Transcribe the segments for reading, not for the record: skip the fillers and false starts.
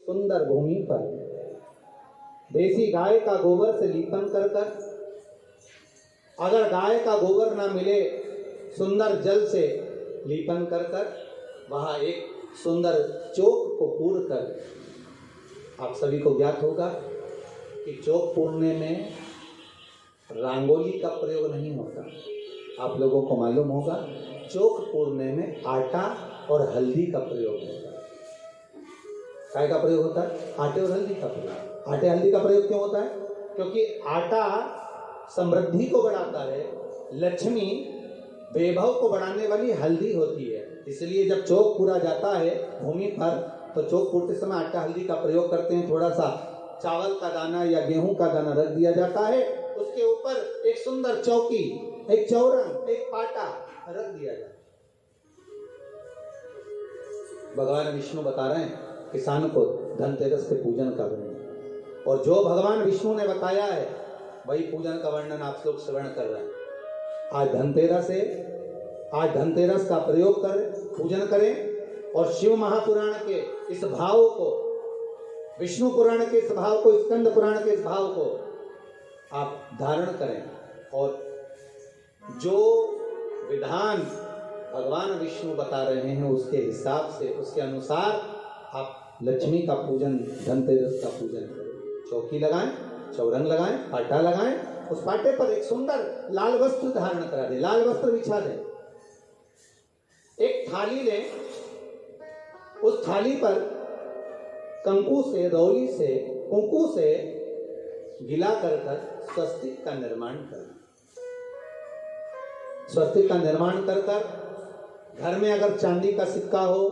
सुंदर भूमि पर देसी गाय का गोबर से लीपन कर कर, अगर गाय का गोबर ना मिले सुंदर जल से लीपन कर कर वहाँ एक सुंदर चौक को पूर कर, आप सभी को ज्ञात होगा कि चौक पूरने में रंगोली का प्रयोग नहीं होता। आप लोगों को मालूम होगा चौक पूरने में आटा और हल्दी का प्रयोग होता है। काय का प्रयोग होता है? आटे और हल्दी का प्रयोग। आटे हल्दी का प्रयोग क्यों होता है? क्योंकि आटा समृद्धि को बढ़ाता है, लक्ष्मी वैभव को बढ़ाने वाली हल्दी होती है। इसलिए जब चौक पूरा जाता है भूमि पर तो चौक पूरते समय आटा हल्दी का प्रयोग करते हैं। थोड़ा सा चावल का दाना या गेहूं का दाना रख दिया जाता है, उसके ऊपर एक सुंदर चौकी, एक चौरंग, एक पाटा रख दिया जाता है। भगवान विष्णु बता रहे हैं किसान को धनतेरस के पूजन का वर्णन, और जो भगवान विष्णु ने बताया है वही पूजन का वर्णन आप लोग श्रवण कर रहे हैं। आज धनतेरस का प्रयोग कर पूजन करें और शिव महापुराण के इस भाव को, विष्णु पुराण के इस भाव को, स्कंद पुराण के इस भाव को आप धारण करें, और जो विधान भगवान विष्णु बता रहे हैं उसके हिसाब से, उसके अनुसार आप लक्ष्मी का पूजन, धनतेरस का पूजन करें। चौकी लगाएं, चौरंग लगाएं, पाटा लगाएं, उस पाटे पर एक सुंदर लाल वस्त्र धारण करा दें, लाल वस्त्र बिछा दें। एक थाली लें, उस थाली पर कंकु से, रौली से, कुंकू से गिला कर स्वस्तिक का निर्माण करें। स्वस्तिक का निर्माण कर घर में अगर चांदी का सिक्का हो,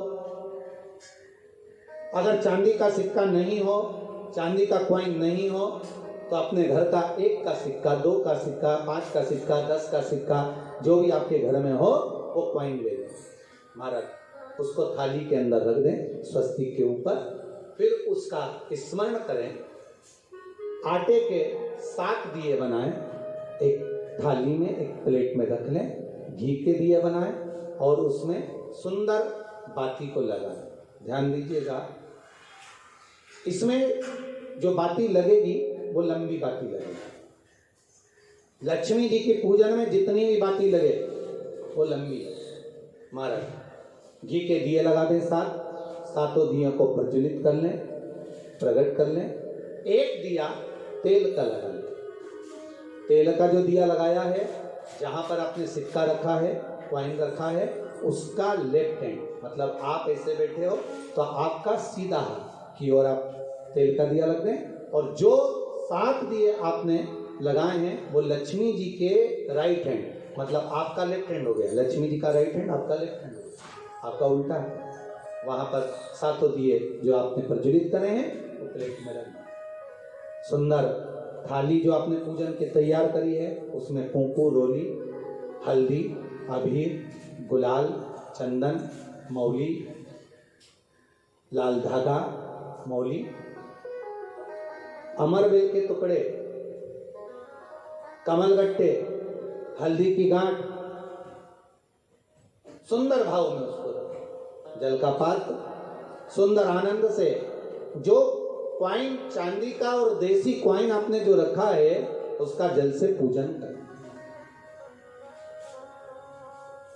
अगर चांदी का सिक्का नहीं हो, चांदी का कॉइन नहीं हो, तो अपने घर का 1 का सिक्का, 2 का सिक्का, 5 का सिक्का, 10 का सिक्का, जो भी आपके घर में हो वो कॉइन ले लें महाराज, उसको थाली के अंदर रख दें स्वस्तिक के ऊपर। फिर उसका स्मरण करें, आटे के 7 दिए बनाएं, एक थाली में, एक प्लेट में रख लें, घी के दिए बनाएं और उसमें सुंदर बाती को लगाएं। ध्यान दीजिएगा, इसमें जो बाती लगेगी वो लंबी बाती लगेगी। लक्ष्मी जी के पूजन में जितनी भी बाती लगे वो लंबी है महाराज। घी के दिए लगा दें 7, सातों दियों को प्रज्वलित कर लें, प्रकट कर लें। एक दिया तेल का लगा लें। तेल का जो दिया लगाया है, जहां पर आपने सिक्का रखा है, कॉइन रखा है, उसका लेफ्ट हैंड, मतलब आप ऐसे बैठे हो तो आपका सीधा हाथ की ओर आप तेल का दिया लग दें, और जो 7 दिए आपने लगाए हैं वो लक्ष्मी जी के राइट हैंड, मतलब आपका लेफ्ट हैंड हो गया, लक्ष्मी जी का राइट हैंड, आपका लेफ्ट हैंड हो गया, आपका उल्टा है। वहां पर 7 दिए जो आपने प्रज्वलित करे हैं वो प्लेट में रखना। सुंदर थाली जो आपने पूजन के तैयार करी है उसमें कुंकू, रोली, हल्दी, अबीर, गुलाल, चंदन, मौली, लाल धागा, मौली, अमरवेल के टुकड़े, कमलगट्टे, हल्दी की गांठ, सुंदर भाव में उसको रखें। जल का पात्र सुंदर आनंद से, जो क्वाइन चांदी का और देसी क्वाइन आपने जो रखा है उसका जल से पूजन करें।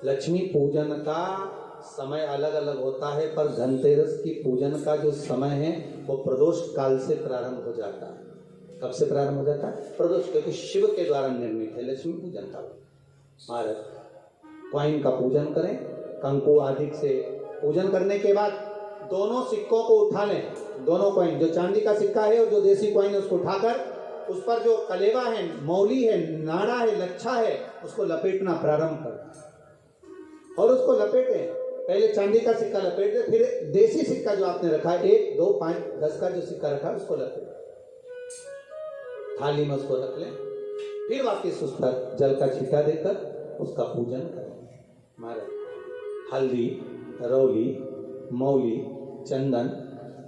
लक्ष्मी पूजन का समय अलग अलग होता है, पर धनतेरस की पूजन का जो समय है वो प्रदोष काल से प्रारंभ हो जाता है। कब से प्रारंभ हो जाता है? प्रदोष, क्योंकि शिव के द्वारा निर्मित है लक्ष्मी पूजन का। महाराज क्वाइन का पूजन करें, कंकु आदि से पूजन करने के बाद दोनों सिक्कों को उठा लें, दोनों कॉइन, जो चांदी का सिक्का है और जो देसी कॉइन है उसको उठाकर उस पर जो कलेवा है, मौली है, नाड़ा है, लच्छा है, उसको लपेटना प्रारंभ करें और उसको लपेटें। पहले चांदी का सिक्का लपेट दें, फिर देसी सिक्का जो आपने रखा है 1, 2, 5, 10 का जो सिक्का रखा है उसको लपेटें, थाली में उसको रख लें, फिर वापस उस पर जल का छिटा देकर उसका पूजन करें। महाराज हल्दी, रौली, मौली, चंदन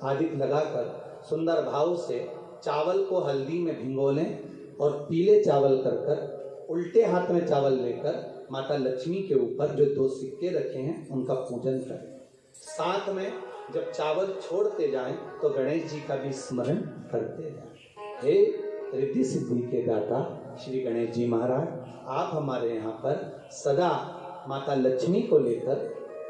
आदि लगाकर सुंदर भाव से चावल को हल्दी में भिगो लें और पीले चावल कर उल्टे हाथ में चावल लेकर माता लक्ष्मी के ऊपर जो 2 सिक्के रखे हैं उनका पूजन करें। साथ में जब चावल छोड़ते जाएं तो गणेश जी का भी स्मरण करते जाएं। हे रिद्धि सिद्धि के दाता श्री गणेश जी महाराज, आप हमारे यहाँ पर सदा माता लक्ष्मी को लेकर,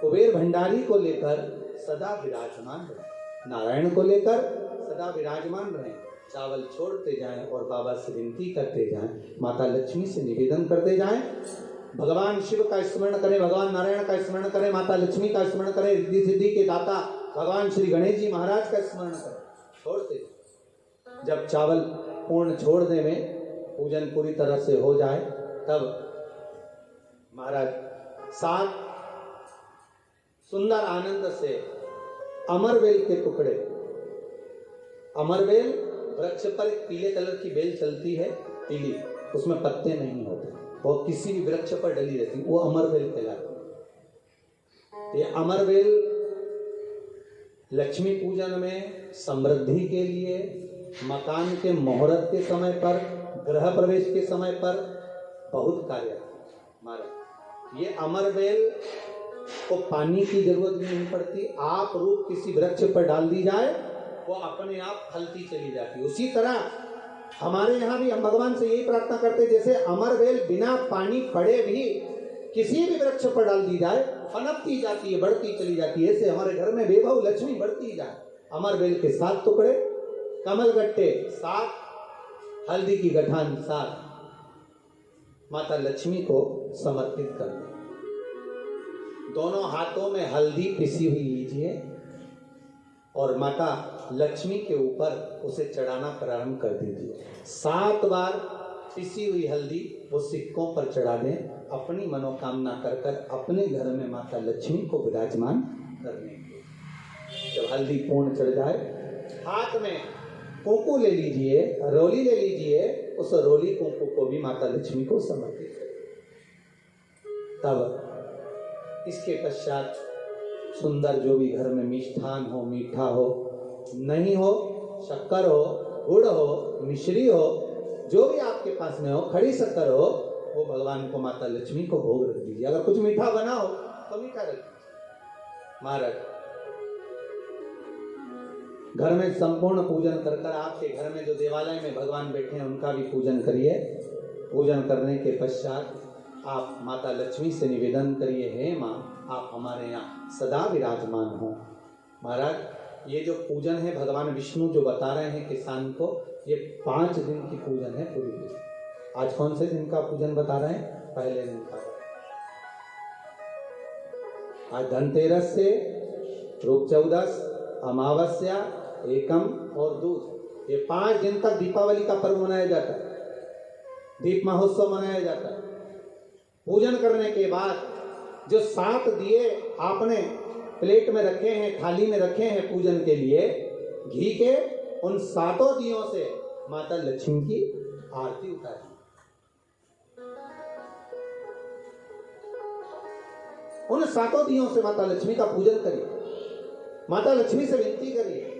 कुबेर भंडारी को लेकर सदा विराजमान रहे, नारायण को लेकर सदा विराजमान रहे। चावल छोड़ते जाएं और बाबा से विनती करते जाएं, माता लक्ष्मी से निवेदन करते जाएं, भगवान शिव का स्मरण करें, भगवान नारायण का स्मरण करें, माता लक्ष्मी का स्मरण करें, रिद्धि सिद्धि के दाता भगवान श्री गणेश जी महाराज का स्मरण करें, छोड़ते जाएं। जब चावल पूर्ण छोड़ दे में पूजन पूरी तरह से हो जाए, तब महाराज 7 सुंदर आनंद से अमरवेल के टुकड़े, अमरवेल वृक्ष पर एक पीले कलर की बेल चलती है, पीली, उसमें पत्ते नहीं होते, वो किसी भी वृक्ष पर डली रहती, वो अमरवेल कहलाती है। ये अमरवेल लक्ष्मी पूजन में, समृद्धि के लिए, मकान के मुहूर्त के समय पर, गृह प्रवेश के समय पर बहुत कार्य महाराज। ये अमरवेल को पानी की जरूरत भी नहीं पड़ती, आप रूप किसी वृक्ष पर डाल दी जाए वो अपने आप फलती चली जाती। उसी तरह हमारे यहाँ भी हम भगवान से यही प्रार्थना करते, जैसे अमरवेल बिना पानी पड़े भी किसी भी वृक्ष पर डाल दी जाए पनपती जाती है, बढ़ती चली जाती है, ऐसे हमारे घर में वैभव लक्ष्मी बढ़ती जाए। अमरवेल के 7 टुकड़े, कमल गट्टे 7, हल्दी की गठान 7, माता लक्ष्मी को समर्पित कर दें। दोनों हाथों में हल्दी पिसी हुई लीजिए और माता लक्ष्मी के ऊपर उसे चढ़ाना प्रारंभ कर दीजिए। 7 बार पिसी हुई हल्दी वो सिक्कों पर चढ़ा दें, अपनी मनोकामना कर कर अपने घर में माता लक्ष्मी को विराजमान करने के। जब हल्दी पूर्ण चढ़ जाए, हाथ में कुंकू ले लीजिए, रोली ले लीजिए, उस रोली कुंकू को भी माता लक्ष्मी को समर्पित करें। तब इसके पश्चात सुंदर जो भी घर में मिष्ठान हो, मीठा हो, नहीं हो, शक्कर हो, गुड़ हो, मिश्री हो, जो भी आपके पास में हो, खड़ी शक्कर हो, वो भगवान को, माता लक्ष्मी को भोग रख दीजिए। अगर कुछ मीठा बना हो तो मीठा रख दीजिए। महाराज घर में संपूर्ण पूजन कर कर आपके घर में जो देवालय में भगवान बैठे हैं उनका भी पूजन करिए। पूजन करने के पश्चात आप माता लक्ष्मी से निवेदन करिए, हे माँ आप हमारे यहाँ सदा विराजमान हो। महाराज ये जो पूजन है भगवान विष्णु जो बता रहे हैं किसान को, ये 5 दिन की पूजन है पूरी पूरी। आज कौन से दिन का पूजन बता रहे हैं? पहले दिन का। आज धनतेरस से रूप चौदस, अमावस्या, एकम और दूज, ये 5 दिन तक दीपावली का पर्व मनाया जाता है, दीप महोत्सव मनाया जाता है। पूजन करने के बाद जो 7 दिए आपने प्लेट में रखे हैं, थाली में रखे हैं पूजन के लिए घी के, उन 7 दियों से माता लक्ष्मी की आरती उतारिए। उन 7 दियों से माता लक्ष्मी का पूजन करिए, माता लक्ष्मी से विनती करिए,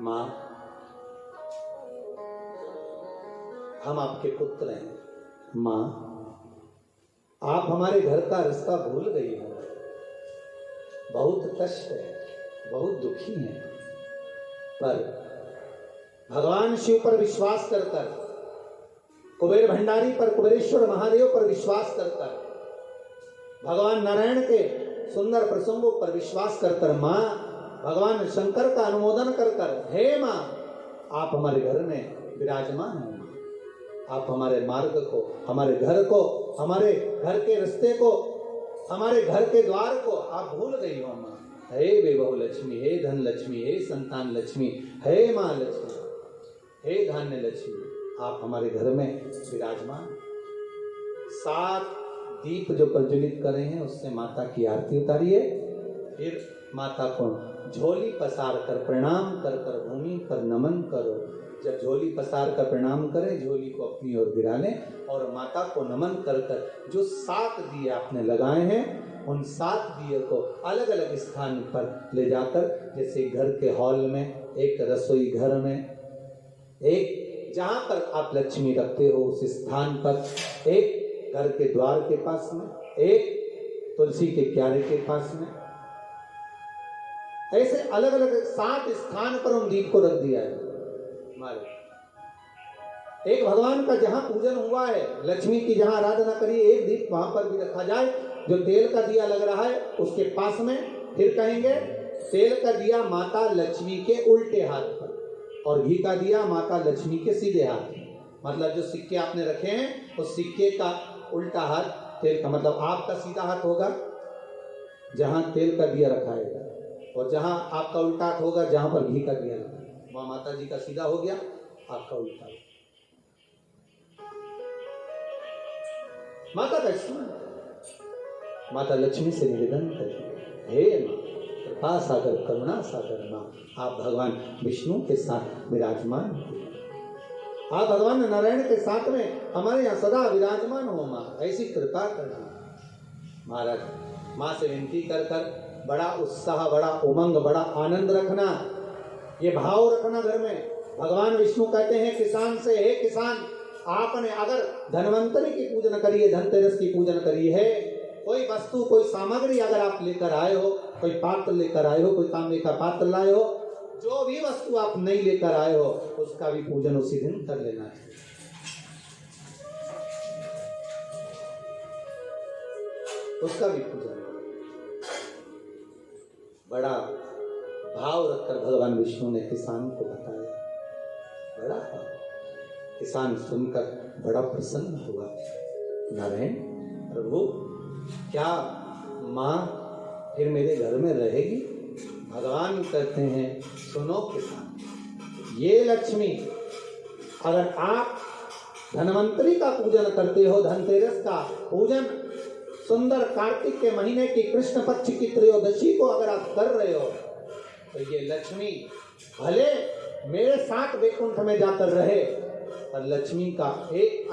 मां हम आपके पुत्र हैं, मां आप हमारे घर का रास्ता भूल गई हो, बहुत कष्ट है, बहुत दुखी है, पर भगवान शिव पर विश्वास कर कर, कुबेर भंडारी पर, कुबेरेश्वर महादेव पर विश्वास कर कर, भगवान नारायण के सुंदर प्रसंगों पर विश्वास कर कर, मां भगवान शंकर का अनुमोदन कर कर, हे मां आप हमारे घर में विराजमान हो, आप हमारे मार्ग को, हमारे घर को, हमारे घर के रास्ते को, हमारे घर के द्वार को आप भूल गई हो मां। हे वैभव लक्ष्मी, हे धन लक्ष्मी, हे संतान लक्ष्मी, हे मां लक्ष्मी, हे धान्य लक्ष्मी, आप हमारे घर में विराजमान। 7 दीप जो प्रज्वलित कर रहे हैं उससे माता की आरती उतारिए, फिर माता को झोली पसार कर प्रणाम कर कर भूमि पर नमन करो। जब झोली पसार कर प्रणाम करें, झोली को अपनी ओर गिरा लें और माता को नमन कर कर जो 7 दिए आपने लगाए हैं उन 7 दिए को अलग अलग स्थान पर ले जाकर, जैसे घर के हॉल में, एक रसोई घर में, एक जहां पर आप लक्ष्मी रखते हो उस स्थान पर, एक घर के द्वार के पास में, एक तुलसी के क्यारे के पास में, ऐसे अलग अलग 7 स्थान पर उन दीप को रख दिया है हमारे। एक भगवान का जहां पूजन हुआ है, लक्ष्मी की जहां आराधना करिए, एक दीप वहां पर भी रखा जाए। जो तेल का दिया लग रहा है उसके पास में, फिर कहेंगे तेल का दिया माता लक्ष्मी के उल्टे हाथ पर और घी का दिया माता लक्ष्मी के सीधे हाथ पर। मतलब जो सिक्के आपने रखे हैं उस सिक्के का उल्टा हाथ तेल का, मतलब आपका सीधा हाथ होगा जहां तेल का दिया रखा है, और जहां आपका उल्टा हाथ होगा जहां पर घी का दिया लगा, वहां माता जी का सीधा हो गया, आपका उल्टा। माता का स्मरण, माता लक्ष्मी से निवेदन करें, हे मां कृपा सागर करुणा सागर मां, आप भगवान विष्णु के साथ विराजमान हो, आप भगवान नारायण के साथ में हमारे यहाँ सदा विराजमान हो मां, ऐसी कृपा करना। महाराज मां से विनती कर कर बड़ा उत्साह, बड़ा उमंग, बड़ा आनंद रखना, ये भाव रखना घर में। भगवान विष्णु कहते हैं किसान से, हे किसान आपने अगर धनवंतरी की पूजन करिए, धनतेरस की पूजन करिए है, कोई वस्तु कोई सामग्री अगर आप लेकर आए हो, कोई पात्र लेकर आए हो, कोई तांबे का पात्र लाए हो, जो भी वस्तु आप नहीं लेकर आए हो उसका भी पूजन उसी दिन कर लेना चाहिए। उसका भी पूजन बड़ा भाव रखकर भगवान विष्णु ने किसान को बताया। बड़ा भाव, किसान सुनकर बड़ा प्रसन्न हुआ। नारायण प्रभु क्या माँ फिर मेरे घर में रहेगी? भगवान कहते हैं सुनो किसान, ये लक्ष्मी अगर आप धनवंतरी का पूजन करते हो, धनतेरस का पूजन सुंदर कार्तिक के महीने की कृष्ण पक्ष की त्रयोदशी को अगर आप कर रहे हो, तो ये लक्ष्मी भले मेरे साथ वैकुंठ में जाकर रहे, पर लक्ष्मी का एक